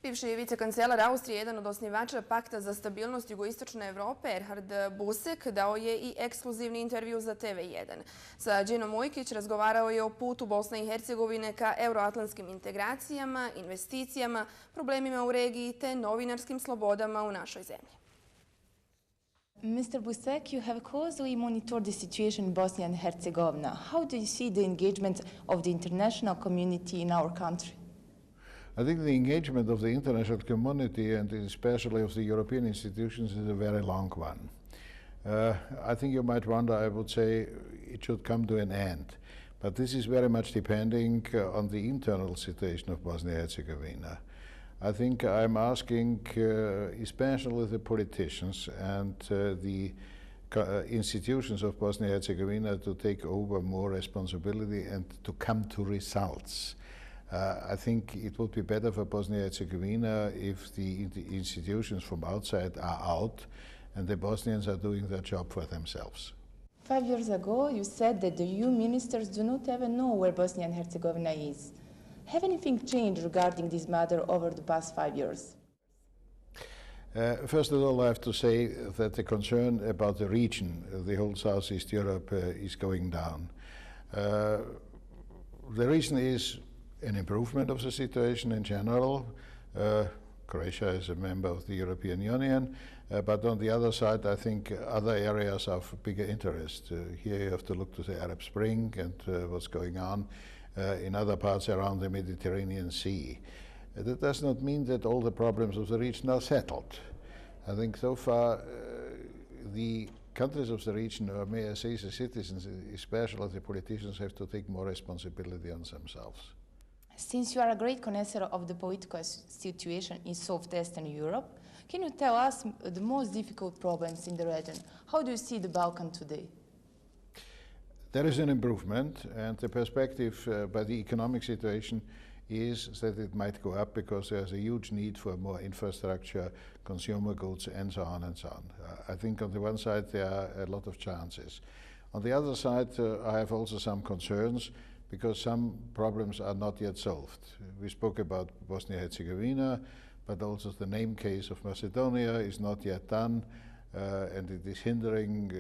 Bivši vicekancelar Austrije, jedan od osnivača Pakta za stabilnost jugoistočne Evrope, Erhard Busek, dao je i ekskluzivni intervju za TV1. Sa Đinom Ujkić razgovarao je o putu Bosne i Hercegovine ka euroatlantskim integracijama, investicijama, problemima u regiji te novinarskim slobodama u našoj zemlji. Mr. Busek, you have closely monitored the situation in Bosnia and Herzegovina. How do you see the engagement of the international community in our country? I think the engagement of the international community and especially of the European institutions is a very long one. I think you might wonder, I would say it should come to an end. But this is very much depending on the internal situation of Bosnia and Herzegovina. I think I'm asking especially the politicians and the institutions of Bosnia and Herzegovina to take over more responsibility and to come to results. I think it would be better for Bosnia and Herzegovina if the institutions from outside are out and the Bosnians are doing their job for themselves. 5 years ago, you said that the EU ministers do not even know where Bosnia and Herzegovina is. Have anything changed regarding this matter over the past 5 years? First of all, I have to say that the concern about the region, the whole Southeast Europe, is going down. The reason is an improvement of the situation in general. Croatia is a member of the European Union, but on the other side, I think other areas are of bigger interest. Here you have to look to the Arab Spring and what's going on in other parts around the Mediterranean Sea. That does not mean that all the problems of the region are settled. I think so far the countries of the region, or may I say the citizens, especially the politicians, have to take more responsibility on themselves. Since you are a great connoisseur of the political situation in Southeastern Europe, can you tell us the most difficult problems in the region? How do you see the Balkan today? There is an improvement, and the perspective by the economic situation is that it might go up because there's a huge need for more infrastructure, consumer goods, and so on and so on. I think on the one side there are a lot of chances. On the other side, I have also some concerns because some problems are not yet solved. We spoke about Bosnia-Herzegovina, but also the name case of Macedonia is not yet done, and it is hindering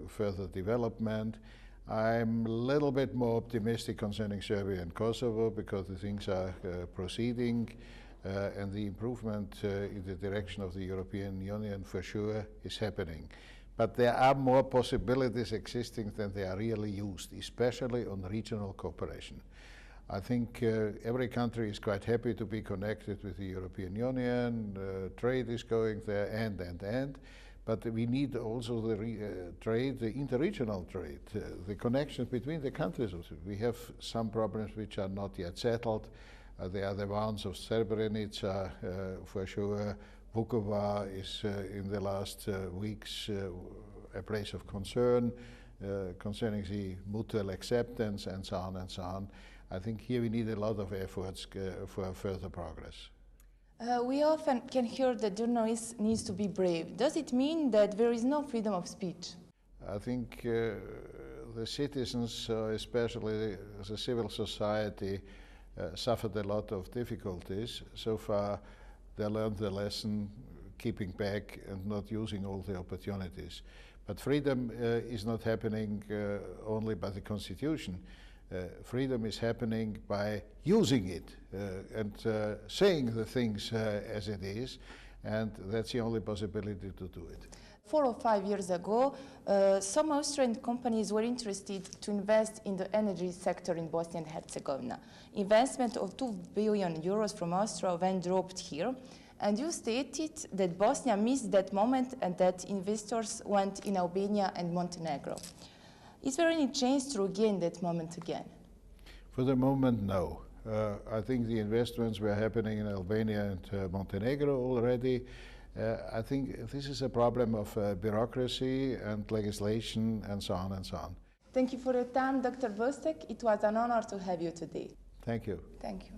further development. I'm a little bit more optimistic concerning Serbia and Kosovo because the things are proceeding, and the improvement in the direction of the European Union for sure is happening. But there are more possibilities existing than they are really used, especially on regional cooperation. I think every country is quite happy to be connected with the European Union, trade is going there, and. But we need also the trade, the interregional trade, the connections between the countries. We have some problems which are not yet settled. They are the ones of Srebrenica, for sure. Vukovar is in the last weeks a place of concern concerning the mutual acceptance and so on and so on. I think here we need a lot of efforts for further progress. We often can hear that journalists need to be brave. Does it mean that there is no freedom of speech? I think the citizens, especially the civil society, suffered a lot of difficulties. So far, they learned the lesson, keeping back and not using all the opportunities. But freedom is not happening only by the Constitution. Freedom is happening by using it and saying the things as it is, and that's the only possibility to do it. 4 or 5 years ago, some Austrian companies were interested to invest in the energy sector in Bosnia and Herzegovina. Investment of 2 billion euros from Austria when dropped here, and you stated that Bosnia missed that moment and that investors went in Albania and Montenegro. Is there any chance to regain that moment again? For the moment, no. I think the investments were happening in Albania and Montenegro already. I think this is a problem of bureaucracy and legislation and so on and so on. Thank you for your time, Dr. Busek. It was an honor to have you today. Thank you. Thank you.